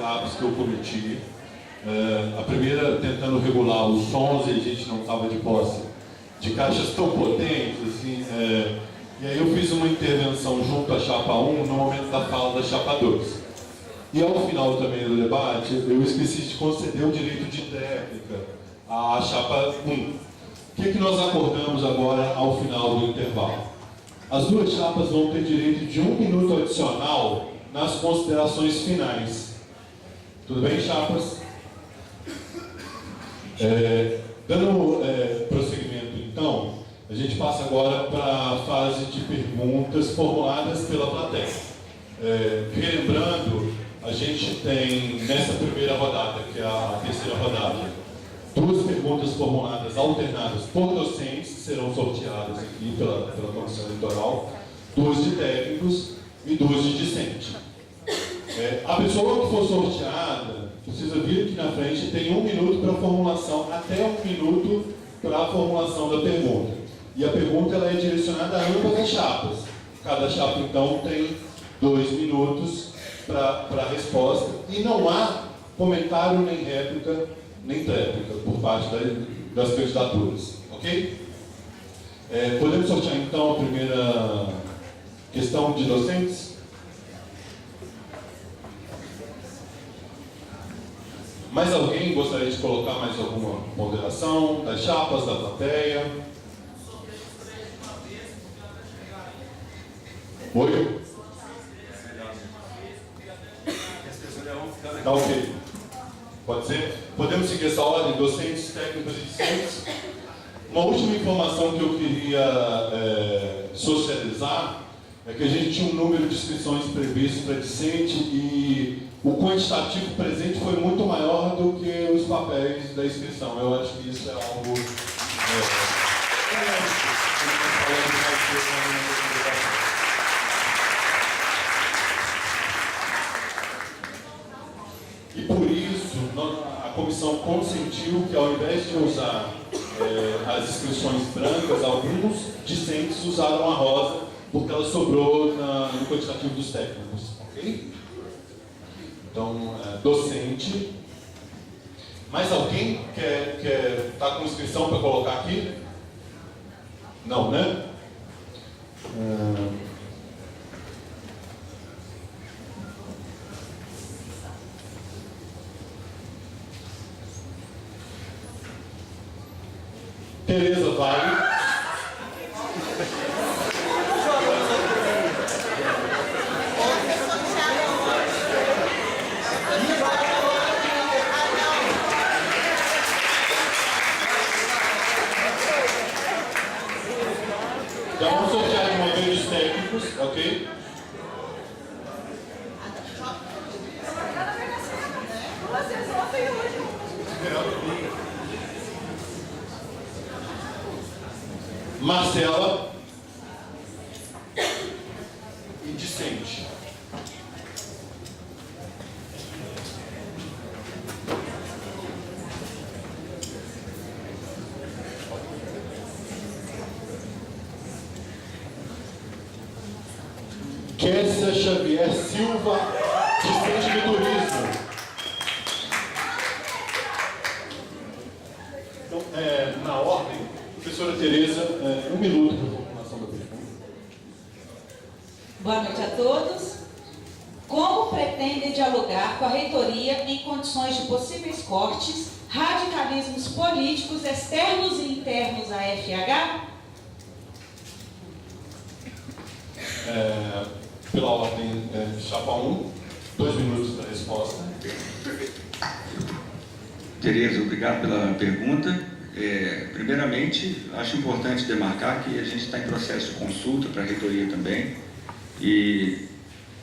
gafes que eu cometi. A primeira, tentando regular os sons, e a gente não estava de posse de caixas tão potentes, assim, e aí eu fiz uma intervenção junto à chapa 1 no momento da fala da chapa 2. E ao final também do debate, eu esqueci de conceder o direito de tréplica à chapa 1. O que nós acordamos agora ao final do intervalo? As duas chapas vão ter direito de 1 minuto adicional nas considerações finais. Tudo bem, chapas? Dando prosseguimento, então, a gente passa agora para a fase de perguntas formuladas pela plateia. Relembrando, a gente tem, nessa primeira rodada, que é a terceira rodada, 2 perguntas formuladas alternadas por docentes, que serão sorteadas aqui pela Comissão Eleitoral, 2 de técnicos e 2 de discente. A pessoa que for sorteada precisa vir aqui na frente, tem 1 minuto para a formulação, até 1 minuto para a formulação da pergunta. E a pergunta ela é direcionada a ambas as chapas. Cada chapa, então, tem 2 minutos para a resposta, e não há comentário, nem réplica, nem tréplica por parte das candidaturas, ok? Podemos sortear então a primeira questão de docentes? Mais alguém gostaria de colocar mais alguma ponderação das chapas, da plateia? Oi? Tá ok. Pode ser? Podemos seguir essa ordem, docentes, técnicos e discentes? Uma última informação que eu queria socializar é que a gente tinha um número de inscrições previsto para discente e o quantitativo presente foi muito maior do que os papéis da inscrição. Eu acho que isso é algo... E por isso, a comissão consentiu que, ao invés de usar as inscrições brancas, alguns discentes usaram a rosa, porque ela sobrou no quantitativo dos técnicos. Ok? Então, docente. Mais alguém quer estar com inscrição para colocar aqui? Não, né? Tereza Vale. Já vamos sortear de uma vez os técnicos, ok? Marcela e discente. Kessia Xavier Silva, discente de turismo. Então, na ordem, professora Tereza, 1 minuto para a formulação da pergunta. Boa noite a todos. Como pretendem dialogar com a reitoria em condições de possíveis cortes, radicalismos políticos externos e internos à FH? Pela ordem, chapa 1, 2 minutos para a resposta. Tereza, obrigado pela pergunta. Primeiramente, acho importante demarcar que a gente está em processo de consulta para a reitoria também, e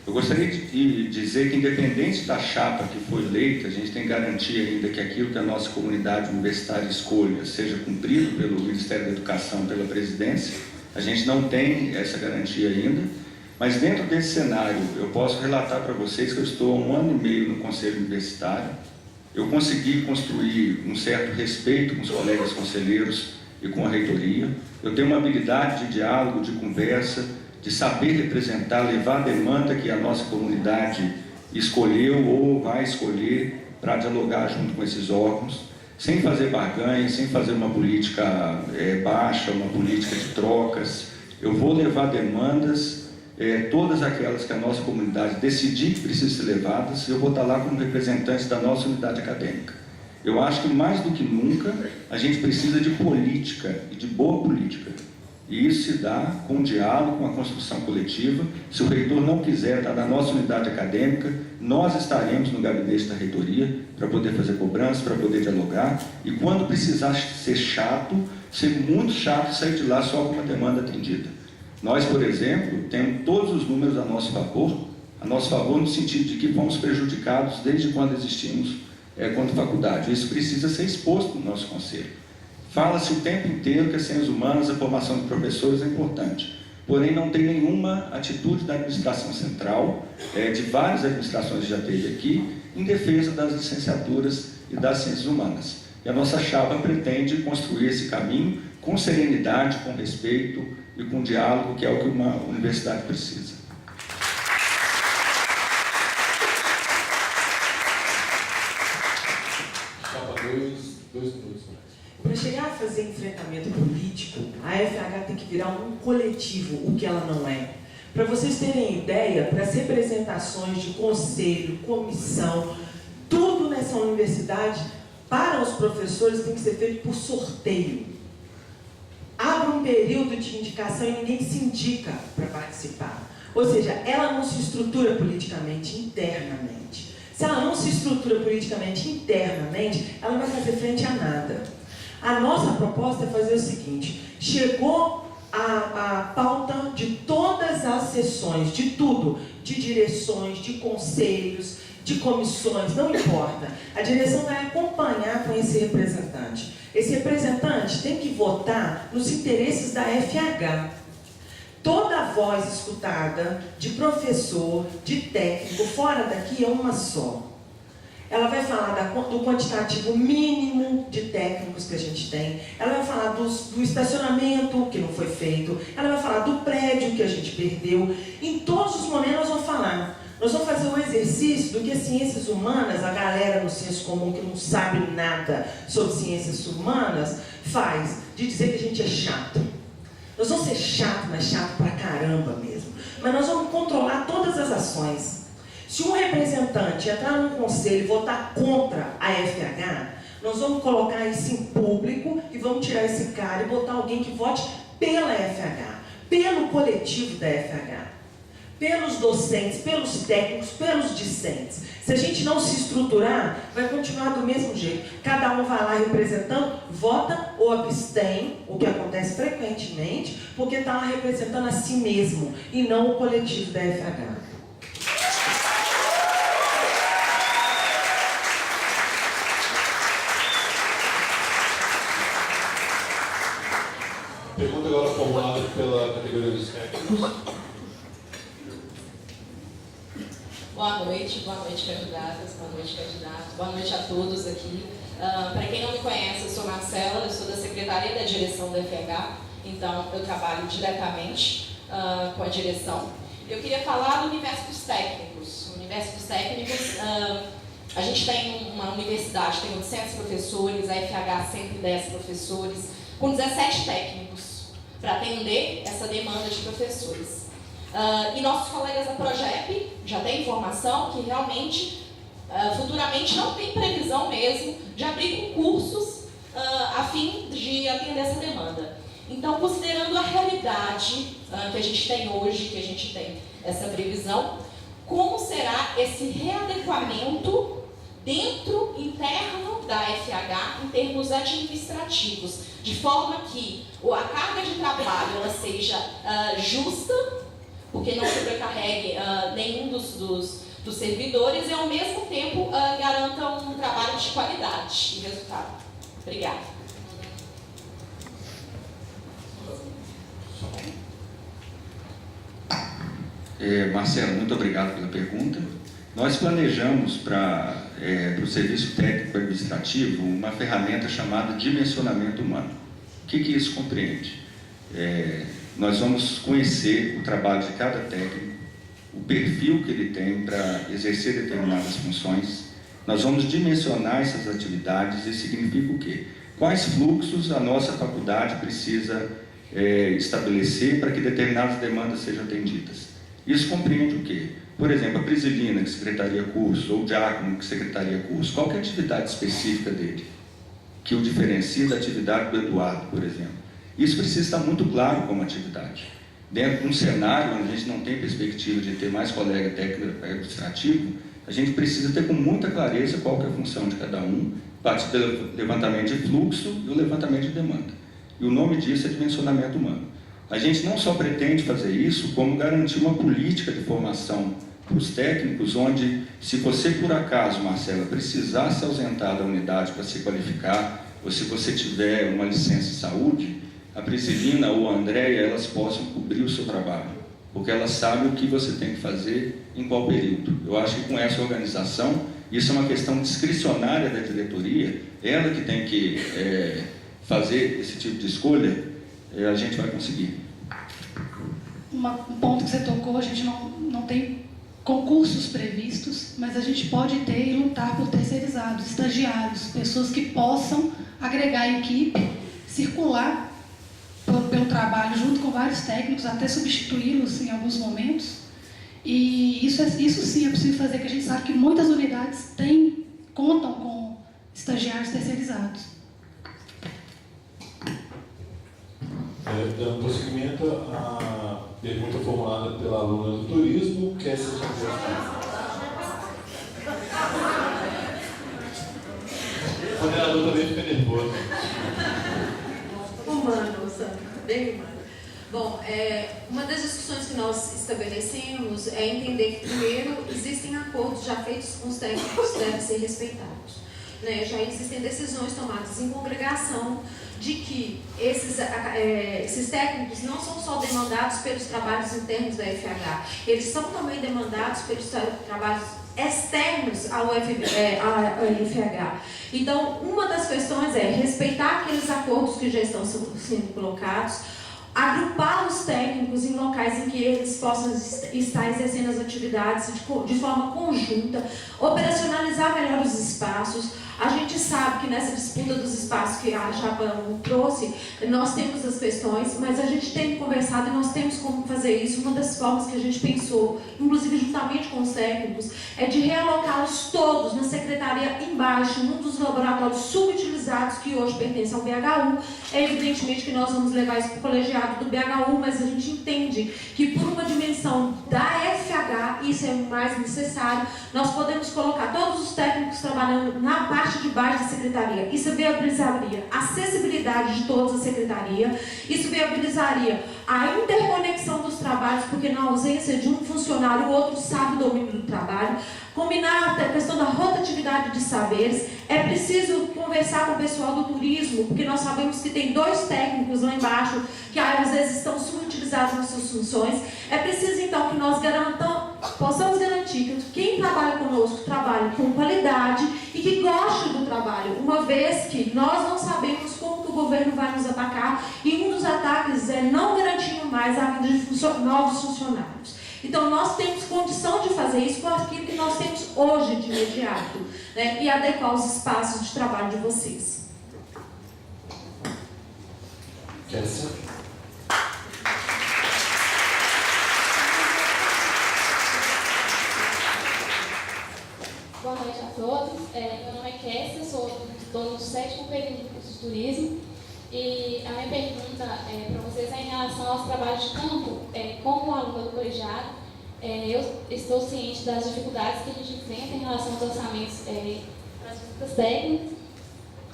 eu gostaria de dizer que, independente da chapa que foi eleita, a gente tem garantia ainda que aquilo que a nossa comunidade universitária escolha seja cumprido pelo Ministério da Educação, pela presidência. A gente não tem essa garantia ainda, mas dentro desse cenário eu posso relatar para vocês que eu estou há 1 ano e meio no Conselho Universitário. Eu consegui construir um certo respeito com os colegas conselheiros e com a reitoria. Eu tenho uma habilidade de diálogo, de conversa, de saber representar, levar a demanda que a nossa comunidade escolheu ou vai escolher para dialogar junto com esses órgãos, sem fazer barganha, sem fazer uma política baixa, uma política de trocas. Eu vou levar demandas, todas aquelas que a nossa comunidade decidir que precisam ser levadas, eu vou estar lá como representante da nossa unidade acadêmica. Eu acho que mais do que nunca a gente precisa de política e de boa política. E isso se dá com o diálogo, com a construção coletiva. Se o reitor não quiser estar na nossa unidade acadêmica, nós estaremos no gabinete da reitoria para poder fazer cobrança, para poder dialogar. E quando precisar ser chato, ser muito chato e sair de lá só com uma demanda atendida. Nós, por exemplo, temos todos os números a nosso favor no sentido de que fomos prejudicados desde quando existimos quanto faculdade. Isso precisa ser exposto no nosso conselho. Fala-se o tempo inteiro que as ciências humanas, a formação de professores é importante, porém não tem nenhuma atitude da administração central, de várias administrações que já teve aqui, em defesa das licenciaturas e das ciências humanas. E a nossa chapa pretende construir esse caminho com serenidade, com respeito e com diálogo, que é o que uma universidade precisa. Chapa 2 minutos. Para chegar a fazer enfrentamento político, a FH tem que virar um coletivo, o que ela não é. Para vocês terem ideia, para as representações de conselho, comissão, tudo nessa universidade, para os professores, tem que ser feito por sorteio. Abre um período de indicação e ninguém se indica para participar. Ou seja, ela não se estrutura politicamente, internamente. Se ela não se estrutura politicamente, internamente, ela não vai fazer frente a nada. A nossa proposta é fazer o seguinte: chegou a pauta de todas as sessões, de tudo, de direções, de conselhos, de comissões, não importa. A direção vai acompanhar com esse representante. Esse representante tem que votar nos interesses da FH. Toda voz escutada de professor, de técnico, fora daqui é uma só. Ela vai falar do quantitativo mínimo de técnicos que a gente tem. Ela vai falar do estacionamento que não foi feito. Ela vai falar do prédio que a gente perdeu. Em todos os momentos nós vamos falar. Nós vamos fazer um exercício do que as ciências humanas, a galera no senso comum que não sabe nada sobre ciências humanas, faz. De dizer que a gente é chato. Nós vamos ser chato, mas chato pra caramba mesmo. Mas nós vamos controlar todas as ações. Se um representante entrar num conselho e votar contra a FH, nós vamos colocar isso em público e vamos tirar esse cara e botar alguém que vote pela FH, pelo coletivo da FH, pelos docentes, pelos técnicos, pelos discentes. Se a gente não se estruturar, vai continuar do mesmo jeito. Cada um vai lá representando, vota ou abstém, o que acontece frequentemente, porque está lá representando a si mesmo e não o coletivo da FH. Pergunta agora formulada pela categoria dos técnicos. Boa noite candidatas, boa noite candidatos, boa noite a todos aqui. Para quem não me conhece, eu sou Marcela, eu sou da Secretaria da Direção da FH, então eu trabalho diretamente com a direção. Eu queria falar do universo dos técnicos. O universo dos técnicos, a gente tem uma universidade, tem 800 professores, a FH 110 professores, com 17 técnicos para atender essa demanda de professores. E nossos colegas da Progep já têm informação que realmente, futuramente, não tem previsão mesmo de abrir concursos a fim de atender essa demanda. Então, considerando a realidade que a gente tem hoje, que a gente tem essa previsão, como será esse readequamento interno da FH em termos administrativos, de forma que a carga de trabalho ela seja justa, porque não sobrecarregue nenhum dos servidores e, ao mesmo tempo, garanta um trabalho de qualidade e resultado. Obrigada. Marcelo, muito obrigado pela pergunta. Nós planejamos para o serviço técnico administrativo uma ferramenta chamada dimensionamento humano. O que isso compreende? Nós vamos conhecer o trabalho de cada técnico, o perfil que ele tem para exercer determinadas funções. Nós vamos dimensionar essas atividades. Isso significa o quê? Quais fluxos a nossa faculdade precisa estabelecer para que determinadas demandas sejam atendidas. Isso compreende o quê? Por exemplo, a Prisilina, que secretaria curso, ou o Diácono, que secretaria curso. Qual que é a atividade específica dele? Que o diferencia da atividade do Eduardo, por exemplo. Isso precisa estar muito claro como atividade. Dentro de um cenário onde a gente não tem perspectiva de ter mais colega técnico administrativo, a gente precisa ter com muita clareza qual que é a função de cada um, parte do levantamento de fluxo e o levantamento de demanda. E o nome disso é dimensionamento humano. A gente não só pretende fazer isso, como garantir uma política de formação para os técnicos, onde, se você, por acaso, Marcela, precisar se ausentar da unidade para se qualificar, ou se você tiver uma licença de saúde, a Prisilina ou a Andréia, elas possam cobrir o seu trabalho, porque elas sabem o que você tem que fazer em qual período. Eu acho que com essa organização, isso é uma questão discricionária da diretoria, ela que tem que fazer esse tipo de escolha, a gente vai conseguir. Um ponto que você tocou, a gente não tem concursos previstos, mas a gente pode ter e lutar por terceirizados, estagiários, pessoas que possam agregar a equipe, circular pelo trabalho junto com vários técnicos, até substituí-los em alguns momentos. E isso sim é possível fazer, que a gente sabe que muitas unidades contam com estagiários terceirizados. Dando prosseguimento à pergunta formulada pela aluna do turismo, Kessia Xavier. O moderador também fica nervoso. Humano, Sandra, bem humano. Bom, uma das discussões que nós estabelecemos é entender que, primeiro, existem acordos já feitos com os técnicos que devem ser respeitados. Né? Já existem decisões tomadas em congregação de que esses técnicos não são só demandados pelos trabalhos internos da FH, eles são também demandados pelos trabalhos externos ao FH. Então, uma das questões é respeitar aqueles acordos que já estão sendo colocados, agrupar os técnicos em locais em que eles possam estar exercendo as atividades de forma conjunta, operacionalizar melhor os espaços. A gente sabe que nessa disputa dos espaços que a Chapa trouxe, nós temos as questões, mas a gente tem conversado e nós temos como fazer isso. Uma das formas que a gente pensou, inclusive juntamente com os técnicos, é de realocá-los todos na secretaria embaixo, num dos laboratórios subutilizados que hoje pertencem ao BHU. É evidentemente que nós vamos levar isso para o colegiado do BHU, mas a gente entende que por uma dimensão da FH, isso é mais necessário, nós podemos colocar todos os técnicos trabalhando na parte de baixo da secretaria. Isso viabilizaria a acessibilidade de toda a secretaria, isso viabilizaria a interconexão dos trabalhos, porque na ausência de um funcionário, o outro sabe o domínio do trabalho. Combinar a questão da rotatividade de saberes. É preciso conversar com o pessoal do turismo, porque nós sabemos que tem 2 técnicos lá embaixo que às vezes estão subutilizados nas suas funções. É preciso então que nós possamos garantir que quem trabalha conosco trabalhe com qualidade e que goste do trabalho, uma vez que nós não sabemos como que o governo vai nos atacar, e um dos ataques é não garantir mais a vinda de novos funcionários. Então, nós temos condição de fazer isso com aquilo que nós temos hoje de imediato, né? E adequar os espaços de trabalho de vocês. Kessia. Boa noite a todos. Meu nome é Kessia, sou dono do 7º período do curso de turismo. E a minha pergunta para vocês é em relação aos trabalhos de campo. Como aluna do colegiado, eu estou ciente das dificuldades que a gente enfrenta em relação aos orçamentos para as visitas técnicas.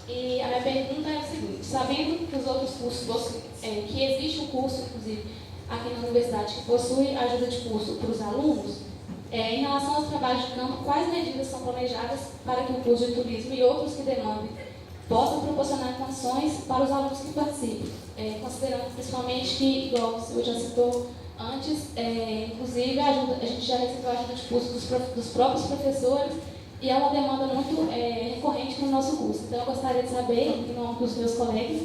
E a minha pergunta é o seguinte: sabendo que os outros cursos que existe um curso, inclusive, aqui na universidade, que possui ajuda de curso para os alunos, em relação aos trabalhos de campo, quais medidas são planejadas para que o curso de turismo e outros que demandem possam proporcionar condições para os alunos que participem, considerando principalmente que, igual o senhor já citou antes, inclusive a gente já recebeu a ajuda de curso dos próprios professores, e é uma demanda muito recorrente no nosso curso. Então eu gostaria de saber, em nome dos meus colegas,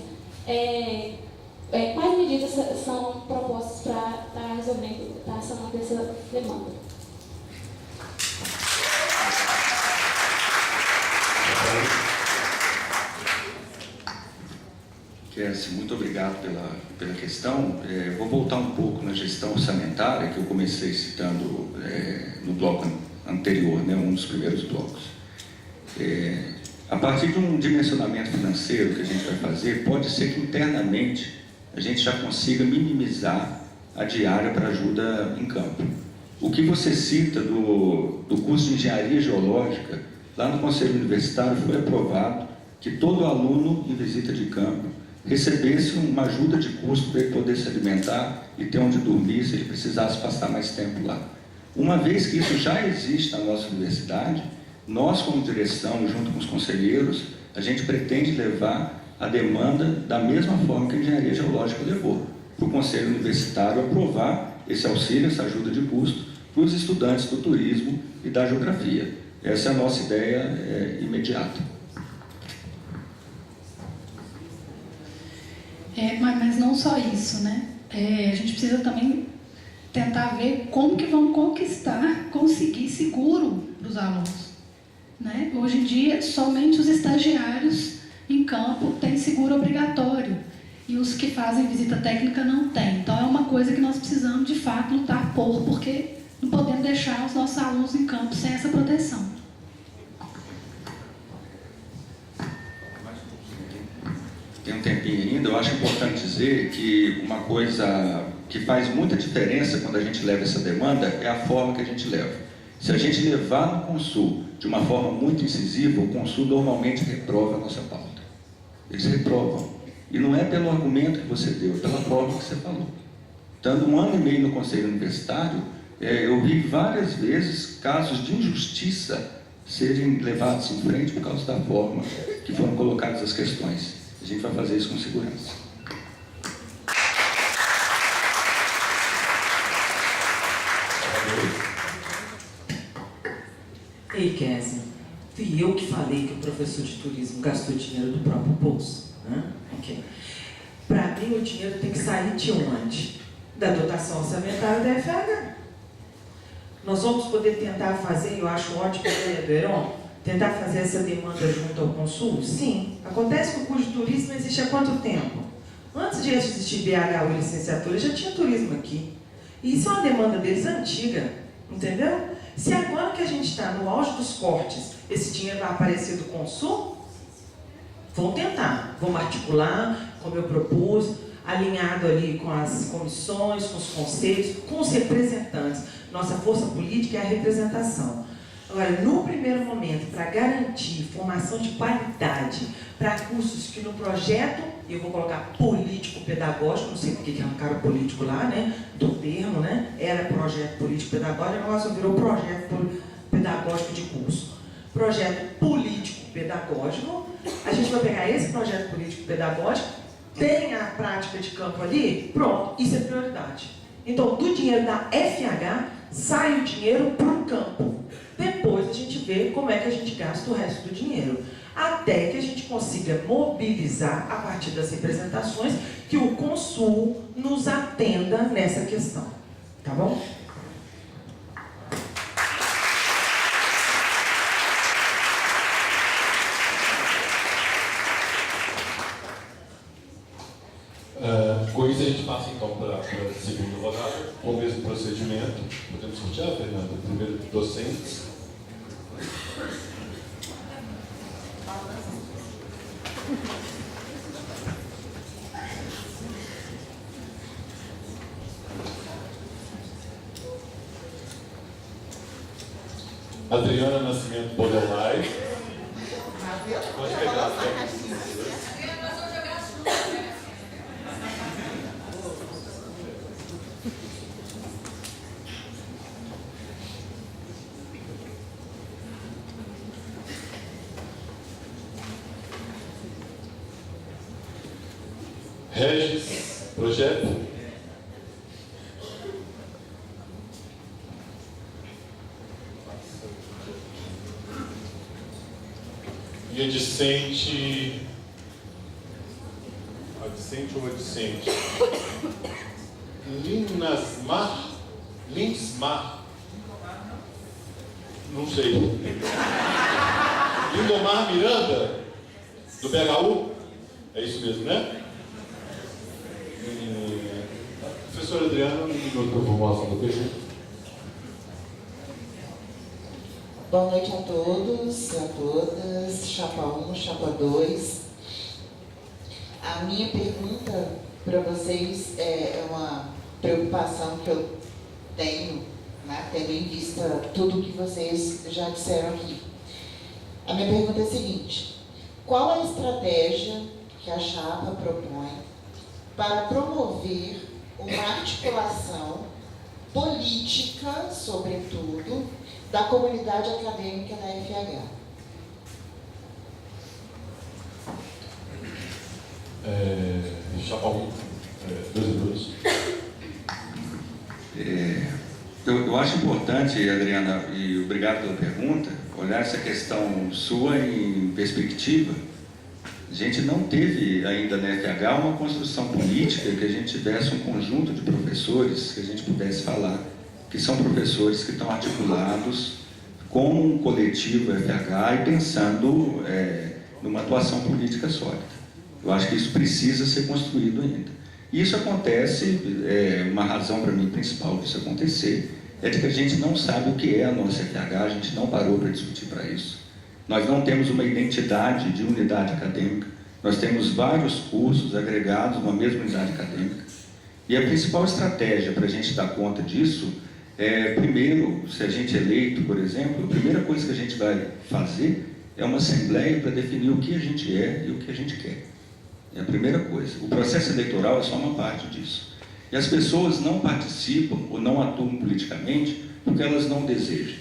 quais medidas são propostas para estar resolvendo, estar sanando essa demanda? Kézia, muito obrigado pela questão. Vou voltar um pouco na gestão orçamentária, que eu comecei citando no bloco anterior, né, um dos primeiros blocos. A partir de um dimensionamento financeiro que a gente vai fazer, pode ser que internamente a gente já consiga minimizar a diária para ajuda em campo. O que você cita do curso de Engenharia Geológica, lá no Conselho Universitário foi aprovado que todo aluno em visita de campo recebesse uma ajuda de custo para ele poder se alimentar e ter onde dormir se ele precisasse passar mais tempo lá. Uma vez que isso já existe na nossa universidade, nós como direção, junto com os conselheiros, a gente pretende levar a demanda da mesma forma que a Engenharia Geológica levou, para o Conselho Universitário aprovar esse auxílio, essa ajuda de custo para os estudantes do turismo e da geografia. Essa é a nossa ideia imediata. Mas não só isso, né? A gente precisa também tentar ver como que vamos conseguir seguro para os alunos, né? Hoje em dia, somente os estagiários em campo têm seguro obrigatório e os que fazem visita técnica não têm. Então, é uma coisa que nós precisamos, de fato, lutar porque não podemos deixar os nossos alunos em campo sem essa proteção. Tem um tempinho ainda. Eu acho importante dizer que uma coisa que faz muita diferença quando a gente leva essa demanda é a forma que a gente leva. Se a gente levar no Consul de uma forma muito incisiva, o Consul normalmente reprova a nossa pauta. Eles reprovam. E não é pelo argumento que você deu, é pela forma que você falou. Estando 1 ano e meio no Conselho Universitário, eu vi várias vezes casos de injustiça serem levados em frente por causa da forma que foram colocadas as questões. A gente vai fazer isso com segurança. Ei, Kézia, fui eu que falei que o professor de turismo gastou dinheiro do próprio bolso. Né? Okay. Para mim, o dinheiro tem que sair de onde? Da dotação orçamentária da FH. Nós vamos poder tentar fazer, eu acho ótimo, né, do Heron, tentar fazer essa demanda junto ao Consul? Sim. Acontece que o curso de turismo existe há quanto tempo? Antes de existir BH ou licenciatura, já tinha turismo aqui. E isso é uma demanda deles antiga, entendeu? Se agora que a gente está no auge dos cortes, esse dinheiro vai aparecer do Consul, vão tentar, vamos articular, como eu propus, alinhado ali com as comissões, com os conselhos, com os representantes. Nossa força política é a representação. Agora, no primeiro momento, para garantir formação de qualidade para cursos que no projeto, eu vou colocar político-pedagógico, não sei porque que arrancaram político lá, né, do termo, né, era projeto político-pedagógico, agora só virou projeto pedagógico de curso. Projeto político-pedagógico, a gente vai pegar esse projeto político-pedagógico, tem a prática de campo ali, pronto, isso é prioridade. Então, do dinheiro da FH, sai o dinheiro para o campo. Depois a gente vê como é que a gente gasta o resto do dinheiro. Até que a gente consiga mobilizar, a partir das representações, que o Consul nos atenda nessa questão. Tá bom? Com isso a gente passa então para a segunda rodada, com o mesmo procedimento. Podemos sortear, Fernanda? Primeiro, docentes. Adriana Nascimento Bodelai. Pode pegar, Regis, projeto. E a discente Vicente ou Vicente? Linsmar? Não sei. Lindomar Miranda? Do BHU? É isso mesmo, né? Professora Adriana, um minuto para a formulação da pergunta. Boa noite a todos, a todas, chapa 1, chapa 2. A minha pergunta para vocês é uma preocupação que eu tenho, né, tendo em vista tudo que vocês já disseram aqui. A minha pergunta é a seguinte: qual a estratégia que a chapa propõe para promover uma articulação política, sobretudo, da comunidade acadêmica da FH? Chapa 1, 2 minutos. Eu acho importante, Adriana, e obrigado pela pergunta, olhar essa questão sua em perspectiva. A gente não teve ainda na FH uma construção política que a gente tivesse um conjunto de professores que a gente pudesse falar, que são professores que estão articulados como um coletivo FH e pensando numa atuação política sólida. Eu acho que isso precisa ser construído ainda. E isso acontece, uma razão para mim principal disso acontecer, é de que a gente não sabe o que é a nossa FH, a gente não parou para discutir para isso. Nós não temos uma identidade de unidade acadêmica, nós temos vários cursos agregados numa mesma unidade acadêmica. E a principal estratégia para a gente dar conta disso é, primeiro, se a gente é eleito, por exemplo, a primeira coisa que a gente vai fazer é uma assembleia para definir o que a gente é e o que a gente quer. É a primeira coisa. O processo eleitoral é só uma parte disso. E as pessoas não participam ou não atuam politicamente porque elas não desejam.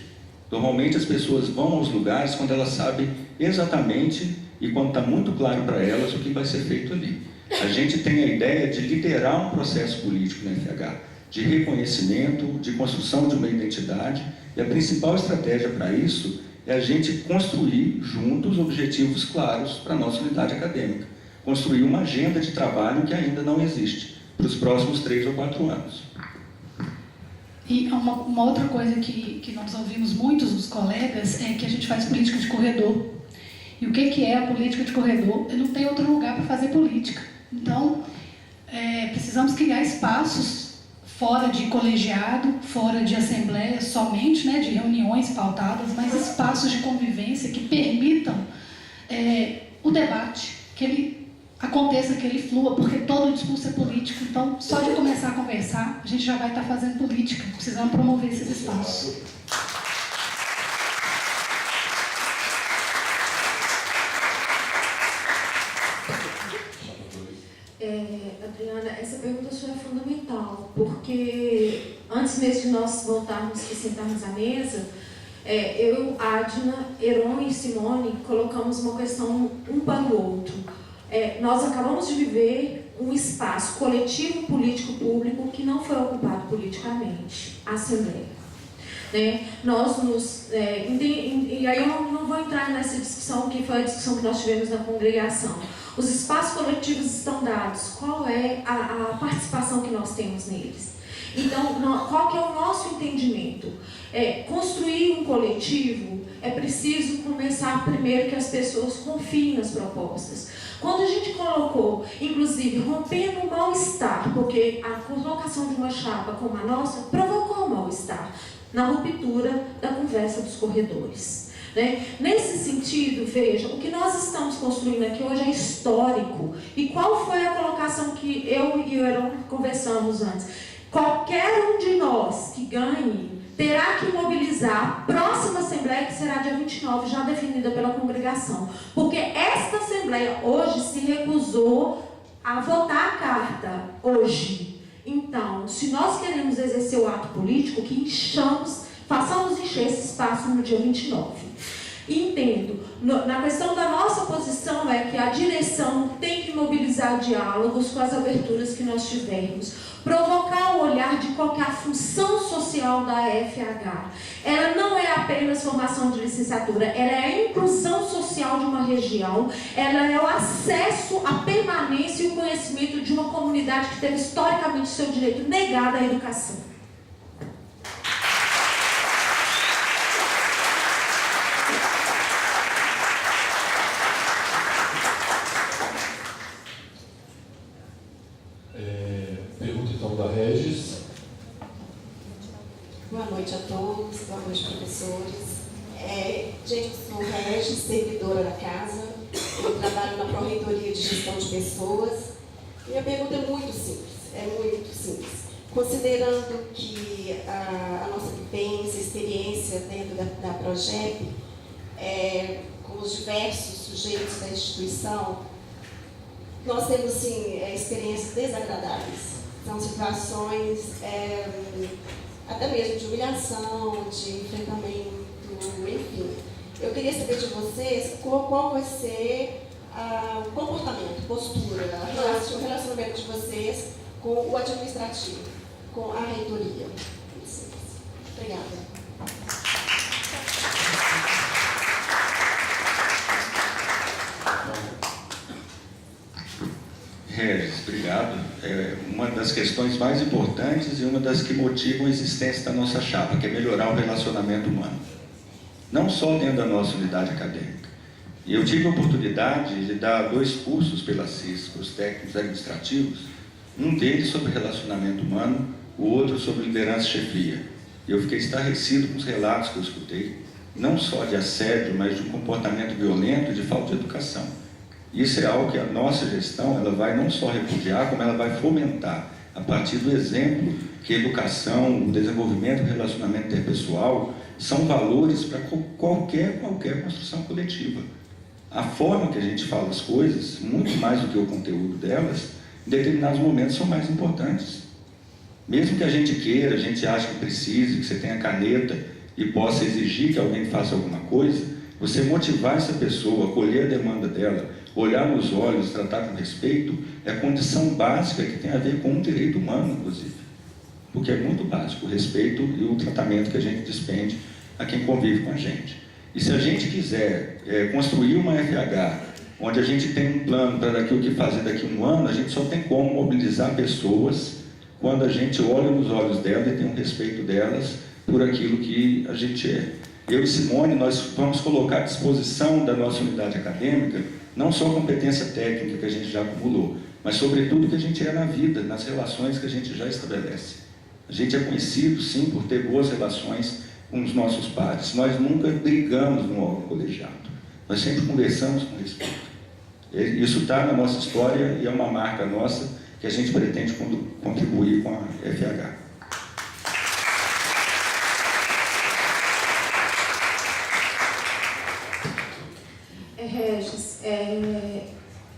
Normalmente as pessoas vão aos lugares quando elas sabem exatamente e quando está muito claro para elas o que vai ser feito ali. A gente tem a ideia de liderar um processo político na FH, de reconhecimento, de construção de uma identidade, e a principal estratégia para isso é a gente construir juntos objetivos claros para a nossa unidade acadêmica. Construir uma agenda de trabalho que ainda não existe para os próximos 3 ou 4 anos. E uma outra coisa que nós ouvimos muitos dos colegas é que a gente faz política de corredor. E o que é a política de corredor? Não tem outro lugar para fazer política. Então, precisamos criar espaços fora de colegiado, fora de assembleia somente, né, de reuniões pautadas, mas espaços de convivência que permitam o debate, que ele aconteça, que ele flua, porque todo o discurso é político. Então, só de começar a conversar, a gente já vai estar fazendo política, precisamos promover esses espaços. Adriana, essa pergunta sua é fundamental, porque antes mesmo de nós voltarmos e sentarmos à mesa, eu, Adna, Heron e Simone colocamos uma questão um para o outro. Nós acabamos de viver um espaço coletivo, político, público, que não foi ocupado politicamente, a Assembleia. Nós nos... e aí eu não vou entrar nessa discussão, que foi a discussão que nós tivemos na congregação. Os espaços coletivos estão dados, qual é a participação que nós temos neles? Então, qual que é o nosso entendimento? Construir um coletivo, é preciso começar primeiro que as pessoas confiem nas propostas. Quando a gente colocou, inclusive, rompendo o mal-estar, porque a colocação de uma chapa como a nossa provocou o mal-estar na ruptura da conversa dos corredores. Nesse sentido, veja, o que nós estamos construindo aqui hoje é histórico. E qual foi a colocação que eu e o Heron conversamos antes? Qualquer um de nós que ganhe terá que mobilizar a próxima Assembleia, que será dia 29, já definida pela congregação. Porque esta Assembleia hoje se recusou a votar a carta, hoje. Então, se nós queremos exercer o ato político, que façamos encher esse espaço no dia 29. Entendo. Na questão da nossa posição é que a direção tem que mobilizar diálogos com as aberturas que nós tivermos. provocar o olhar de qual que é a função social da FH. Ela não é apenas formação de licenciatura, ela é a inclusão social de uma região, ela é o acesso à permanência e o conhecimento de uma comunidade que teve historicamente seu direito negado à educação. Pergunta então da Regis. Boa noite a todos, boa noite, professores. Gente, eu sou Regis, servidora da casa. Eu trabalho na Pró-Reitoria de Gestão de Pessoas. Minha pergunta é muito simples. Considerando que a nossa vivência, experiência dentro da Progep, com os diversos sujeitos da instituição, nós temos, sim, experiências desagradáveis. São situações até mesmo de humilhação, de enfrentamento, enfim. Eu queria saber de vocês qual vai ser o comportamento, postura, o relacionamento de vocês com o administrativo, com a reitoria. Obrigada. Regis, obrigado. É uma das questões mais importantes e uma das que motivam a existência da nossa chapa, que é melhorar o relacionamento humano. Não só dentro da nossa unidade acadêmica. E eu tive a oportunidade de dar 2 cursos pela CIS, os técnicos administrativos, um deles sobre relacionamento humano, o outro sobre liderança e chefia. E eu fiquei estarrecido com os relatos que eu escutei, não só de assédio, mas de um comportamento violento e de falta de educação. Isso é algo que a nossa gestão ela vai não só repudiar, como ela vai fomentar, a partir do exemplo que a educação, o desenvolvimento do relacionamento interpessoal são valores para qualquer construção coletiva. A forma que a gente fala as coisas, muito mais do que o conteúdo delas, em determinados momentos são mais importantes. Mesmo que a gente queira, a gente acha que precise, que você tenha caneta e possa exigir que alguém faça alguma coisa, você motivar essa pessoa, acolher a demanda dela, olhar nos olhos, tratar com respeito, é a condição básica que tem a ver com um direito humano, inclusive. Porque é muito básico o respeito e o tratamento que a gente despende a quem convive com a gente. E se a gente quiser construir uma FH, onde a gente tem um plano para o que fazer daqui a um ano, a gente só tem como mobilizar pessoas quando a gente olha nos olhos delas e tem um respeito delas por aquilo que a gente é. Eu e Simone, nós vamos colocar à disposição da nossa unidade acadêmica não só a competência técnica que a gente já acumulou, mas sobretudo o que a gente é na vida, nas relações que a gente já estabelece. A gente é conhecido, sim, por ter boas relações com os nossos pares. Nós nunca brigamos no órgão colegiado. Nós sempre conversamos com respeito. Isso está na nossa história e é uma marca nossa que a gente pretende contribuir com a FH. Regis,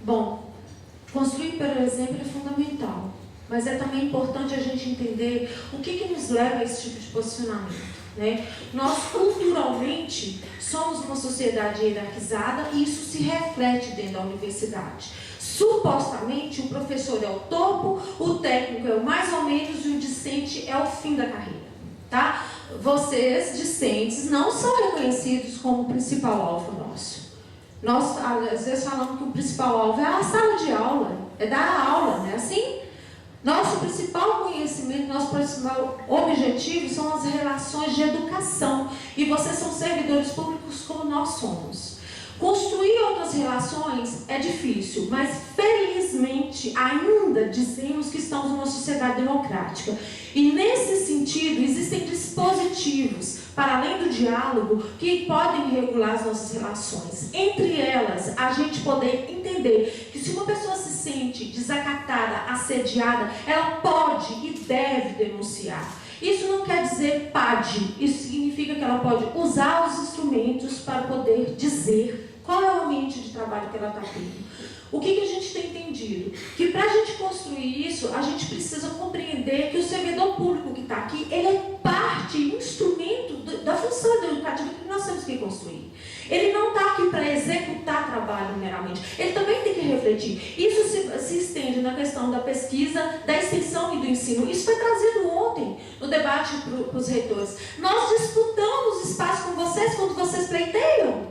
bom, construir pelo exemplo é fundamental, mas é também importante a gente entender o que nos leva a esse tipo de posicionamento, né? Nós, culturalmente, somos uma sociedade hierarquizada e isso se reflete dentro da universidade. Supostamente, o professor é o topo, o técnico é o mais ou menos e o discente é o fim da carreira, tá? Vocês, discentes, não são reconhecidos como o principal alvo nosso. Nós, às vezes, falamos que o principal alvo é a sala de aula, é dar aula, não é assim? Nosso principal conhecimento, nosso principal objetivo são as relações de educação. E vocês são servidores públicos como nós somos. Construir outras relações é difícil, mas felizmente ainda dizemos que estamos numa sociedade democrática. E nesse sentido, existem dispositivos, para além do diálogo, que podem regular as nossas relações. Entre elas, a gente poder entender que se uma pessoa se sente desacatada, assediada, ela pode e deve denunciar. Isso não quer dizer pade, isso significa que ela pode usar os instrumentos para poder dizer qual é o ambiente de trabalho que ela está tendo. O que a gente tem entendido? Que para a gente construir isso, a gente precisa compreender que o servidor público que está aqui, ele é parte, instrumento da função educativa que nós temos que construir. Ele não está aqui para executar trabalho meramente, ele também tem que refletir. Isso se estende na questão da pesquisa, da extensão e do ensino. ensino. Isso foi trazido ontem no debate para os reitores. Nós disputamos espaço com vocês quando vocês pleiteiam.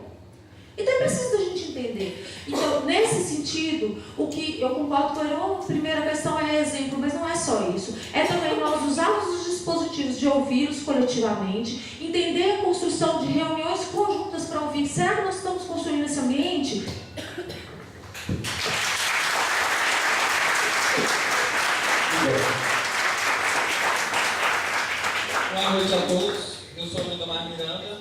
Então é preciso a gente entender. Então, nesse sentido, o que eu concordo com a primeira questão é exemplo, mas não é só isso. É também nós usarmos os dispositivos de ouvir-os coletivamente, entender a construção de reuniões conjuntas para ouvir. Será que nós estamos construindo esse ambiente? Boa noite a todos, eu sou o Lindomar Miranda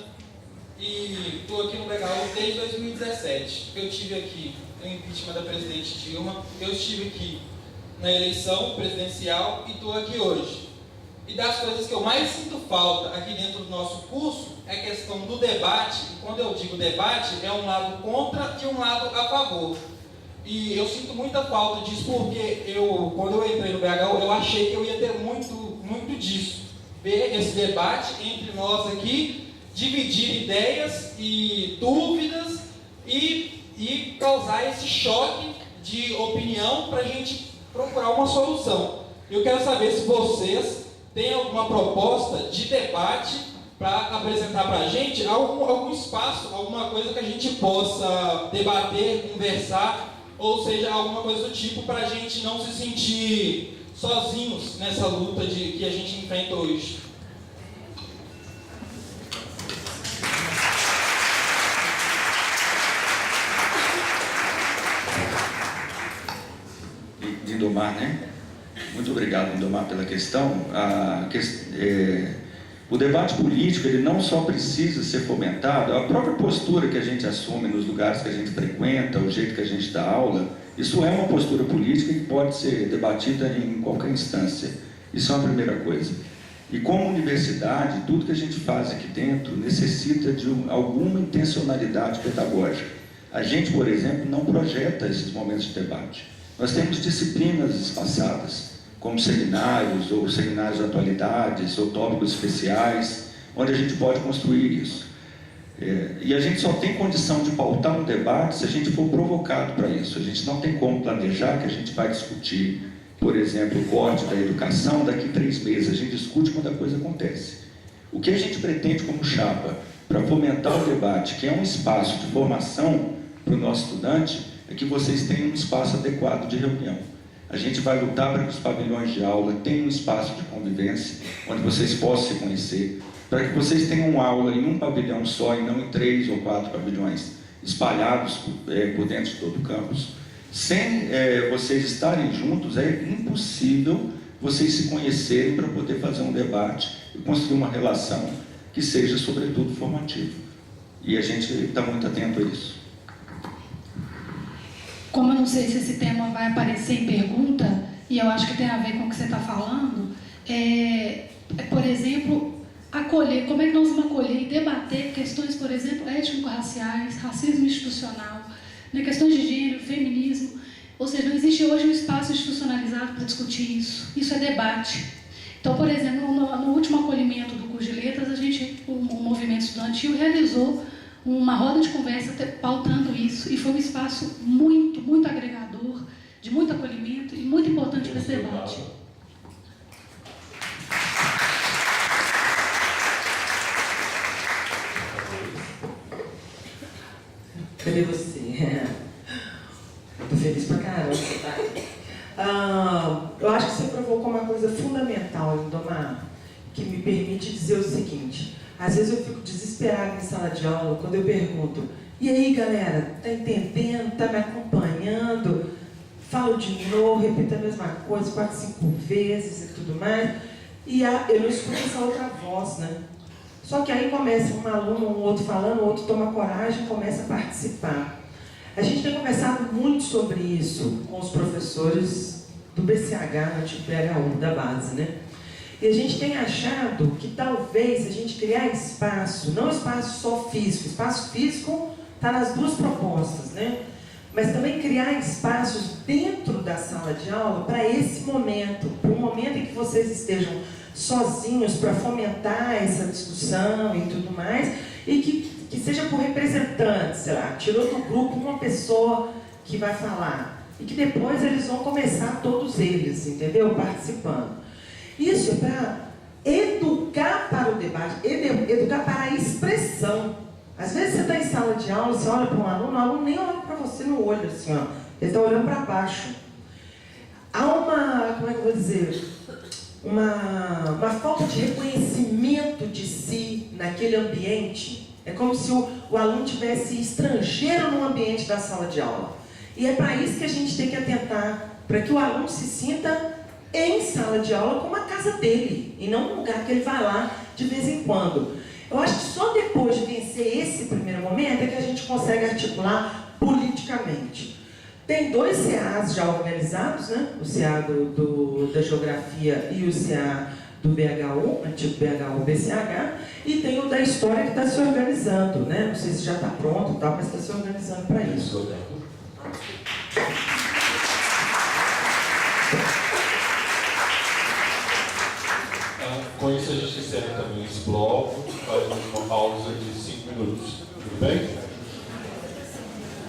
e estou aqui no Legal desde 2017. Eu estive aqui no impeachment da presidente Dilma, eu estive aqui na eleição presidencial e estou aqui hoje. E das coisas que eu mais sinto falta aqui dentro do nosso curso é a questão do debate, e quando eu digo debate, é um lado contra e um lado a favor. E eu sinto muita falta disso porque quando eu entrei no BH, eu achei que eu ia ter muito disso. Ver esse debate entre nós aqui, dividir ideias e dúvidas e causar esse choque de opinião para a gente procurar uma solução. Eu quero saber se vocês têm alguma proposta de debate para apresentar para a gente, algum espaço, alguma coisa que a gente possa debater, conversar, ou seja, alguma coisa do tipo para a gente não se sentir sozinhos nessa luta que a gente enfrenta hoje. Lindomar, né? Muito obrigado, Lindomar, pela questão. O debate político, ele não só precisa ser fomentado, a própria postura que a gente assume nos lugares que a gente frequenta, o jeito que a gente dá aula, isso é uma postura política que pode ser debatida em qualquer instância. Isso é uma primeira coisa. E como universidade, tudo que a gente faz aqui dentro necessita de alguma intencionalidade pedagógica. A gente, por exemplo, não projeta esses momentos de debate. Nós temos disciplinas espaçadas, como seminários, ou seminários de atualidades, ou tópicos especiais, onde a gente pode construir isso. E a gente só tem condição de pautar um debate se a gente for provocado para isso. A gente não tem como planejar que a gente vai discutir, por exemplo, o corte da educação daqui a 3 meses. A gente discute quando a coisa acontece. O que a gente pretende como chapa para fomentar o debate, que é um espaço de formação para o nosso estudante, é que vocês tenham um espaço adequado de reunião. A gente vai lutar para que os pavilhões de aula tenham um espaço de convivência, onde vocês possam se conhecer, para que vocês tenham aula em um pavilhão só e não em 3 ou 4 pavilhões espalhados por dentro de todo o campus. Sem vocês estarem juntos, é impossível vocês se conhecerem para poder fazer um debate e construir uma relação que seja, sobretudo, formativa. E a gente está muito atento a isso. Como eu não sei se esse tema vai aparecer em pergunta, e eu acho que tem a ver com o que você está falando, por exemplo, acolher, como é que nós vamos acolher e debater questões, por exemplo, étnico-raciais, racismo institucional, né, questões de gênero, feminismo, ou seja, não existe hoje um espaço institucionalizado para discutir isso. Isso é debate. Então, por exemplo, no último acolhimento do curso de letras, o movimento estudantil realizou uma roda de conversa pautando isso, e foi um espaço muito agregador, de muito acolhimento e muito importante para esse debate. Cadê você? Tô feliz pra caramba, tá? Eu acho que você provocou uma coisa fundamental, Lindomar, que me permite dizer o seguinte: às vezes eu fico desesperada em sala de aula quando eu pergunto: e aí, galera, tá entendendo? Tá me acompanhando? Falo de novo, repito a mesma coisa 4, 5 vezes e tudo mais. E eu não escuto essa outra voz, né? Só que aí começa um aluno, um outro falando, o outro toma coragem e começa a participar. A gente tem conversado muito sobre isso com os professores do BCH, no tipo BHU, da base, né? E a gente tem achado que talvez a gente criar espaço, não espaço só espaço físico está nas 2 propostas, né? Mas também criar espaços dentro da sala de aula para esse momento, para um momento em que vocês estejam sozinhos para fomentar essa discussão e tudo mais, e que seja por representantes, sei lá, tirou do grupo uma pessoa que vai falar, e que depois eles vão começar todos eles, entendeu? Participando. Isso é para educar para o debate, educar para a expressão. Às vezes você está em sala de aula, você olha para um aluno, o aluno nem olha para você no olho, assim, ó. Ele está olhando para baixo. Há uma, como é que eu vou dizer, uma falta de reconhecimento de si naquele ambiente. É como se o aluno tivesse estrangeiro no ambiente da sala de aula. E é para isso que a gente tem que atentar, para que o aluno se sinta em sala de aula como a casa dele, e não um lugar que ele vai lá de vez em quando. Eu acho que só depois de vencer esse primeiro momento é que a gente consegue articular politicamente. Tem 2 CAs já organizados, né? O CA da Geografia e o CA do BHU, antigo BHU-BCH, e tem o da História que está se organizando, né? Não sei se já está pronto e tal, mas está se organizando para isso. Com isso a gente encerra também esse bloco, faz uma pausa de 5 minutos. Tudo bem?